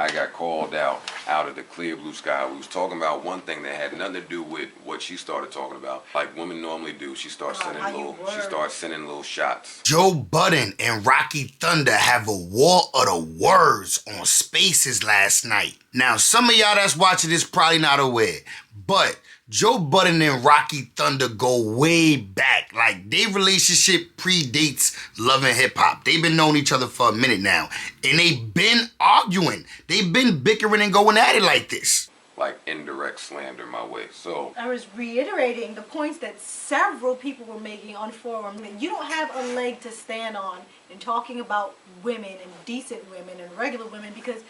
I got called out of the clear blue sky. We was talking about one thing that had nothing to do with what she started talking about. Like women normally do, she starts sending little shots. Joe Budden and Raqi Thunda have a war of the words on Spaces last night. Now, some of y'all that's watching this probably not aware, but Joe Budden and Raqi Thunda go way back. Like, their relationship predates Love and Hip Hop. They've been knowing each other for a minute now. And they've been arguing. They've been bickering and going at it like this. Like indirect slander my way. So I was reiterating the points that several people were making on forum. You don't have a leg to stand on in talking about women and decent women and regular women because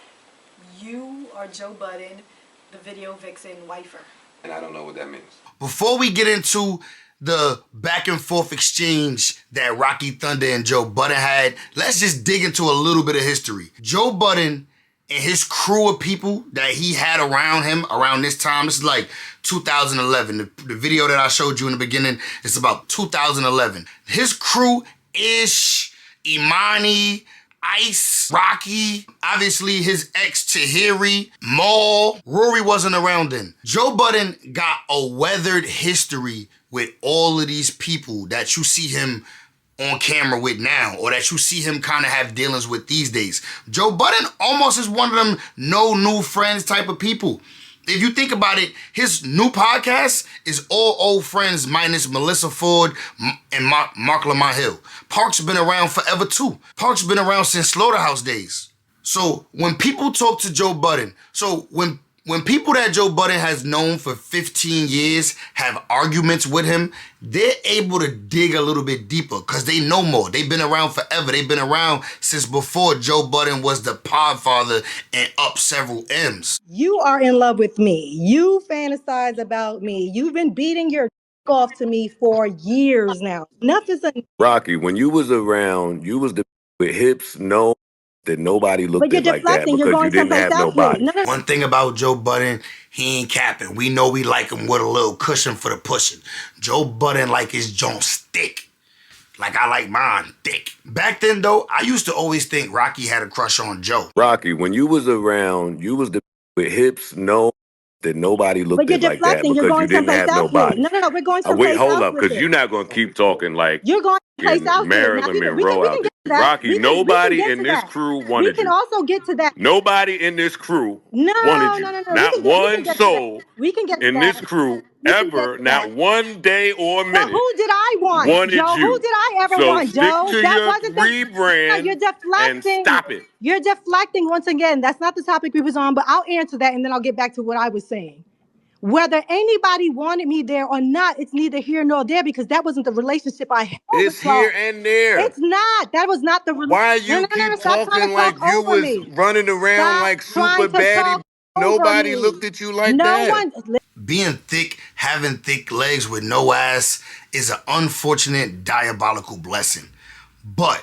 you are Joe Budden, the video vixen wifer. And I don't know what that means. Before we get into the back and forth exchange that Raqi Thunda and Joe Budden had, let's just dig into a little bit of history. Joe Budden and his crew of people that he had around him around this time, this is like 2011. The video that I showed you in the beginning is about 2011. His crew, Ish, Imani, Ice, Rocky, obviously his ex Tahiri, Maul, Rory wasn't around then. Joe Budden got a weathered history with all of these people that you see him on camera with now, or that you see him kind of have dealings with these days. Joe Budden almost is one of them no new friends type of people. If you think about it, his new podcast is all old friends minus Melissa Ford and Mark Lamont Hill. Park's been around forever too. Park's been around since Slaughterhouse days. So when people talk to Joe Budden, when people that Joe Budden has known for 15 years have arguments with him, they're able to dig a little bit deeper because they know more. They've been around forever. They've been around since before Joe Budden was the podfather and up several M's. You are in love with me. You fantasize about me. You've been beating your off to me for years now. Nothing's a Raqi, when you was around, you was the with hips, no. That nobody looked at like that because you didn't have nobody. One thing about Joe Budden, he ain't capping. We know we like him with a little cushion for the pushing. Joe Budden like his joint thick. Like I like mine thick. Back then though, I used to always think Raqi had a crush on Joe. Raqi, when you was around, you was the with hips, no. That nobody looked at like that because you didn't have nobody. No, we're going to wait, hold up, because you're not going to keep talking like you're going to place out Marilyn Monroe out there. Raqi, nobody in this crew wanted you. We can also get to that. Nobody in this crew wanted you. No. Not one soul in this crew ever, not one day or minute. Who did I want? Wanted Joe, you. Who did I ever want, Joe? Stick to That your wasn't rebrand you're deflecting. and stop it. You're deflecting once again. That's not the topic we was on, but I'll answer that and then I'll get back to what I was saying. Whether anybody wanted me there or not, it's neither here nor there because that wasn't the relationship I had. It's here and there. It's not. That was not the relationship. Why you keep talking like you was running around like super baddie? Nobody looked at you like that. Being thick, having thick legs with no ass is an unfortunate, diabolical blessing. But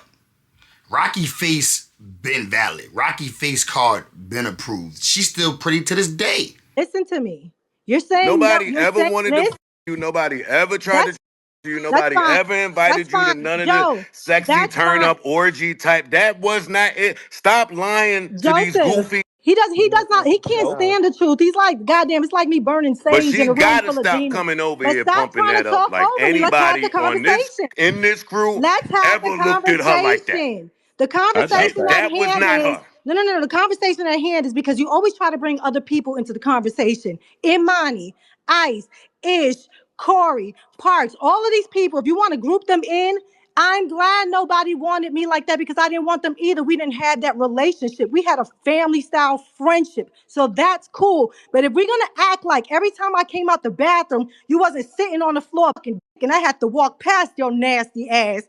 Raqi face been valid. Raqi face card been approved. She's still pretty to this day. Listen to me. You're saying nobody ever wanted to you. Nobody ever tried to you. Nobody ever invited you to none of the sexy turn up orgy type. That was not it. Stop lying to these goofy. He does not. He can't stand the truth. He's like, goddamn, it's like me burning sage. But she in a room gotta full of stop demons. coming over here pumping that up like anybody on this in this crew ever looked at her like that. The conversation that was not her. No. The conversation at hand is because you always try to bring other people into the conversation. Imani, Ice, Ish, Corey, Parks, all of these people, if you want to group them in, I'm glad nobody wanted me like that because I didn't want them either. We didn't have that relationship. We had a family-style friendship. So that's cool. But if we're going to act like every time I came out the bathroom, you wasn't sitting on the floor and I had to walk past your nasty ass,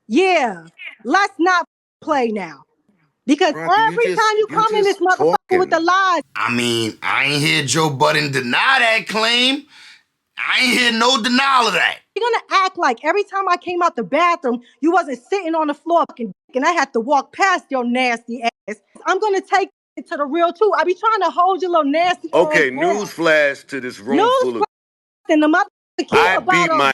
yeah, let's not play now. Because every time you come in this motherfucker with the lies. I mean, I ain't hear Joe Budden deny that claim. I ain't hear no denial of that. You're going to act like every time I came out the bathroom, you wasn't sitting on the floor and I had to walk past your nasty ass. I'm going to take it to the real too. I be trying to hold your little nasty ass. Okay, newsflash to this room full of. And the mother I beat my.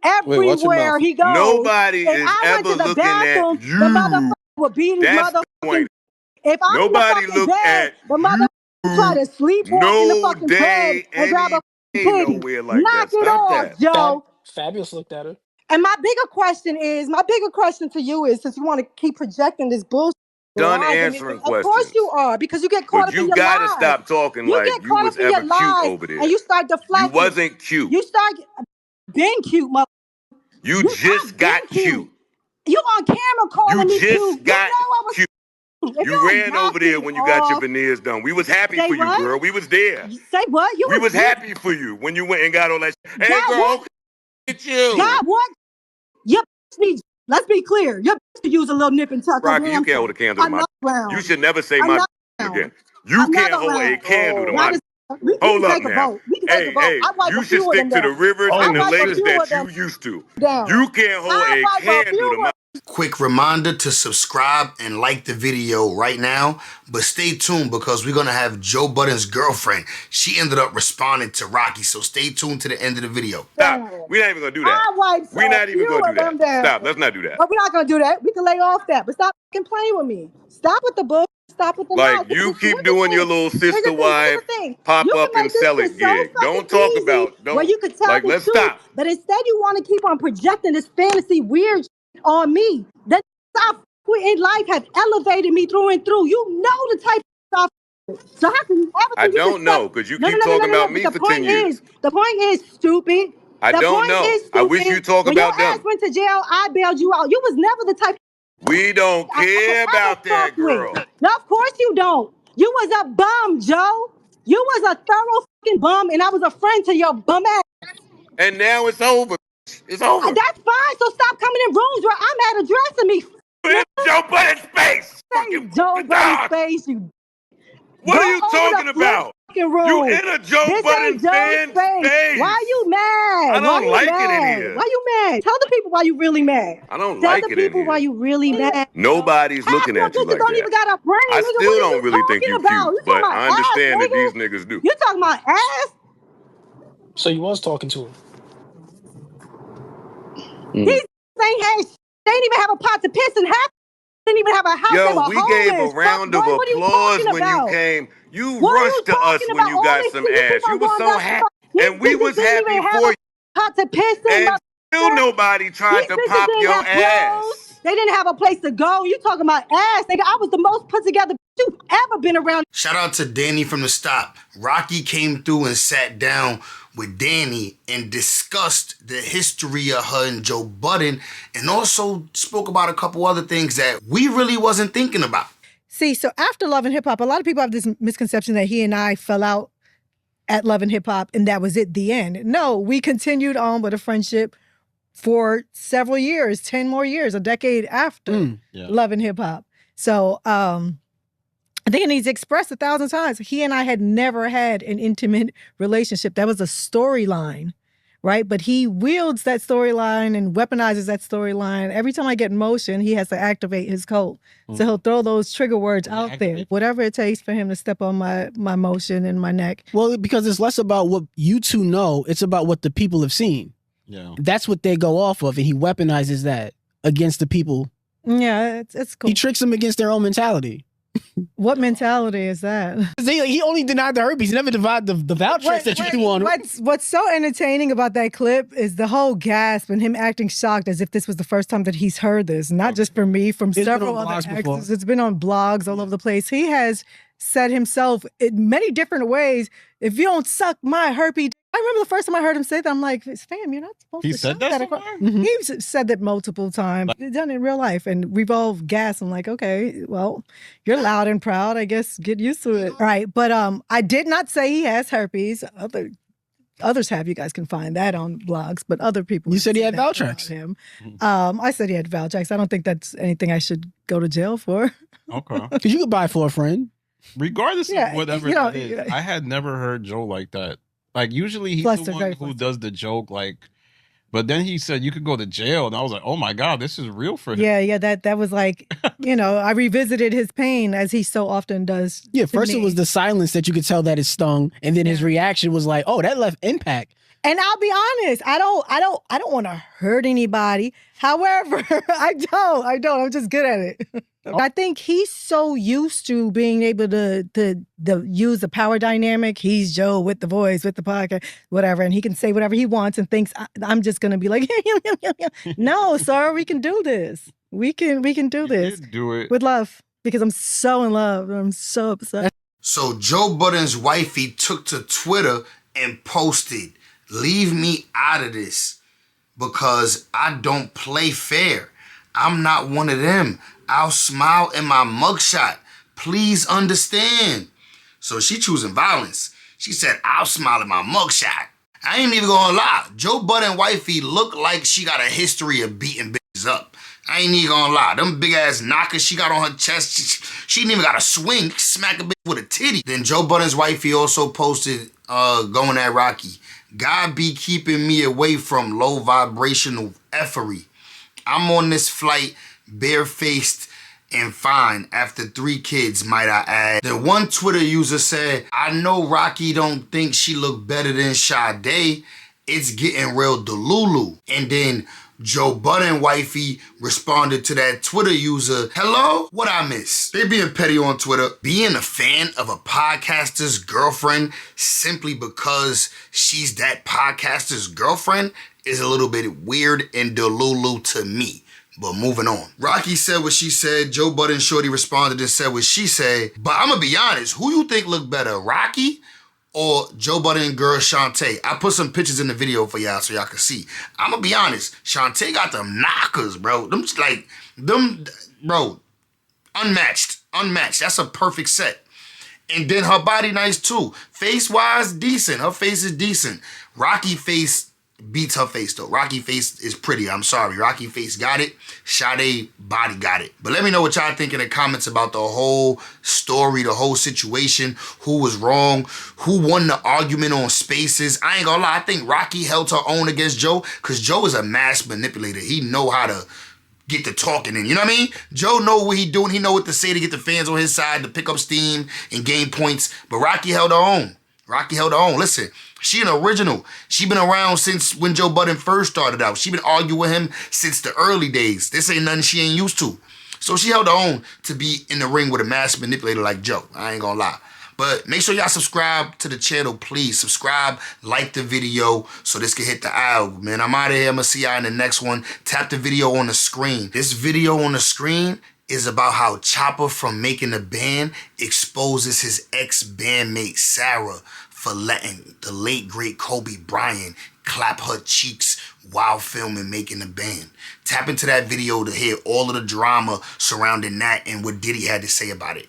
Everywhere he goes. Nobody is ever looking at you. The motherfucker would beat his mother. If I'm in the Nobody fucking looked bed, at the mother try to sleepwalk in the no fucking bed day, and grab a any day, titty. nowhere like Knock that. it Stop off, that. Joe. Fabulous looked at her. And my bigger question to you is, since you want to keep projecting this bullshit, Done lies in me, answering of course you questions. are, because you get caught But up in you your gotta lies. stop talking You like get you caught was up in your ever cute lies, over there. and you start deflecting. You wasn't cute. You start being cute, mother. You just I've been got cute. You on camera calling You me just cute. got You know I was cute. If You ran knock over there me when you got your off- veneers done. We was happy Say for you, what? girl. We was there. Say what? We was happy for you when you went and got all that shit. Hey, Got girl, what? okay, it's you. God, what? Your bitch needs. Let's be clear. Your bitch could use a little nip and tuck. Raqi, you can't hold a candle to my. You should never say my again. You can't hold a candle to my. Hold up now. Hey, you should stick to the rivers and the lakes that you used to. You can't hold a candle to my. Quick reminder to subscribe and like the video right now, but stay tuned because we're gonna have Joe Budden's girlfriend. She ended up responding to Raqi, so stay tuned to the end of the video. Stop. We're not even gonna do that. We're not even gonna do that. Stop. Let's not do that. But we're not gonna do that. We can lay off that. But stop playing with me. Stop with the book. Stop with the lies. Like, you keep doing your little sister wife pop up and sell it gig. Don't talk about, well, you could tell like, the let's truth, stop. but instead you want to keep on projecting this fantasy weird shit on me. That stuff in life have elevated me through and through. You know the type of stuff. So how can you ever I don't know, because you keep talking about me for 10 years. The point is, stupid. I don't know. I wish you talk about them. When your ass went to jail, I bailed you out. You was never the type. We don't care about that, girl. No, of course you don't. You was a bum, Joe. You was a thorough fucking bum, and I was a friend to your bum ass. And now it's over. It's over. That's fine. So stop coming in rooms where I'm at addressing me. It's Joe Budden's face. Joe Budden's face, you. What are you talking about? You in a Joe Budden fan's face. Why you mad? I don't like it in here. Why you mad? Tell the people why you really mad. I don't like it in here. Tell the people why you really mad. Nobody's looking at you like don't even that. got a brain. I still don't really think you cute, You but talking I about understand ass, that these niggas do. You talking about ass? So you was talking to him. These ain't had shit. They didn't even have a pot to piss in half. Didn't even have a house. Yo, we gave a round of applause when you came. You rushed to us when you got some ass. You were so happy. And we was happy for you. Pot to piss in. And still nobody tried to pop your ass. They didn't have a place to go. You talking about ass, nigga. I was the most put together you've ever been around. Shout out to Danny from the stop. Raqi came through and sat down with Danny and discussed the history of her and Joe Budden, and also spoke about a couple other things that we really wasn't thinking about. See, so after Love and Hip Hop, a lot of people have this misconception that he and I fell out at Love and Hip Hop and that was it, the end. No, we continued on with a friendship for several years, 10 more years, a decade after Love and Hip Hop. So I think he's expressed 1,000 times, he and I had never had an intimate relationship. That was a storyline, right? But he wields that storyline and weaponizes that storyline. Every time I get in motion, he has to activate his code. So he'll throw those trigger words out there, whatever it takes for him to step on my motion and my neck. Well, because it's less about what you two know, it's about what the people have seen. Yeah. That's what they go off of, and he weaponizes that against the people. Yeah, it's cool. He tricks them against their own mentality. What mentality is that? He only denied the herpes. He never denied the vouchers that you threw on him. What's so entertaining about that clip is the whole gasp and him acting shocked as if this was the first time that he's heard this. Not just from me, from several other actors. It's been on blogs all over the place. He has said himself in many different ways, if you don't suck my herpes. I remember the first time I heard him say that, I'm like, fam, you're not supposed to say that. He's said that multiple times. He's done it in real life, and we've all gasped. I'm like, okay, well, you're loud and proud. I guess get used to it. Right. But I did not say he has herpes. Others have. You guys can find that on blogs, but other people. You said he had Valtrex. I said he had Valtrex. I don't think that's anything I should go to jail for. Okay. Because you could buy it for a friend. Regardless of whatever it is, I had never heard Joe like that. Like, usually he's the one who does the joke, like, but then he said you could go to jail, and I was like, oh my God, this is real for him. Yeah, that was like, I revisited his pain as he so often does. Yeah, first it was the silence that you could tell that it stung, and then his reaction was like, oh, that left impact. And I'll be honest, I don't want to hurt anybody. However, I don't. I'm just good at it. I think he's so used to being able to use the power dynamic. He's Joe with the voice, with the podcast, whatever, and he can say whatever he wants and thinks I'm just gonna be like, no, sir, we can do this. We can do this. Do it with love because I'm so in love. I'm so upset. So Joe Budden's wifey took to Twitter and posted, "Leave me out of this because I don't play fair. I'm not one of them. I'll smile in my mugshot. Please understand." So she choosing violence. She said, "I'll smile in my mugshot." I ain't even gonna lie. Joe Budden wifey look like she got a history of beating bitches up. I ain't even gonna lie. Them big ass knockers she got on her chest, she ain't even got a swing, smack a bitch with a titty. Then Joe Budden's wifey also posted, going at Raqi, "God be keeping me away from low vibrational effery. I'm on this flight barefaced and fine after 3 kids, might I add." Then one Twitter user said, "I know Raqi don't think she look better than Sade. It's getting real delulu." And then Joe Budden wifey responded to that Twitter user, "Hello? What I miss?" They being petty on Twitter. Being a fan of a podcaster's girlfriend simply because she's that podcaster's girlfriend is a little bit weird and delulu to me. But moving on. Raqi said what she said. Joe Budden shorty responded and said what she said. But I'm gonna be honest, who you think look better, Raqi or Joe Budden girl Shantae? I put some pictures in the video for y'all so y'all can see. I'm gonna be honest, Shantae got them knockers, bro. Bro, unmatched. That's a perfect set. And then her body nice too. Face-wise, decent. Her face is decent. Raqi face beats her face though. Raqi face is pretty. I'm sorry. Raqi face got it. Sade body got it. But let me know what y'all think in the comments about the whole story, the whole situation, who was wrong, who won the argument on Spaces. I ain't gonna lie, I think Raqi held her own against Joe because Joe is a mass manipulator. He know how to get the talking in, you know what I mean? Joe know what he doing. He know what to say to get the fans on his side, to pick up steam and gain points. But Raqi held her own. Raqi held her own. Listen, she an original. She been around since when Joe Budden first started out. She been arguing with him since the early days. This ain't nothing she ain't used to. So she held her own to be in the ring with a mass manipulator like Joe. I ain't gonna lie. But make sure y'all subscribe to the channel, please. Subscribe, like the video so this can hit the alg, man. I'm out of here. I'm gonna see y'all in the next one. Tap the video on the screen. This video on the screen is about how Chopper from Making the Band exposes his ex-bandmate Sarah for letting the late great Kobe Bryant clap her cheeks while filming Making the Band. Tap into that video to hear all of the drama surrounding that and what Diddy had to say about it.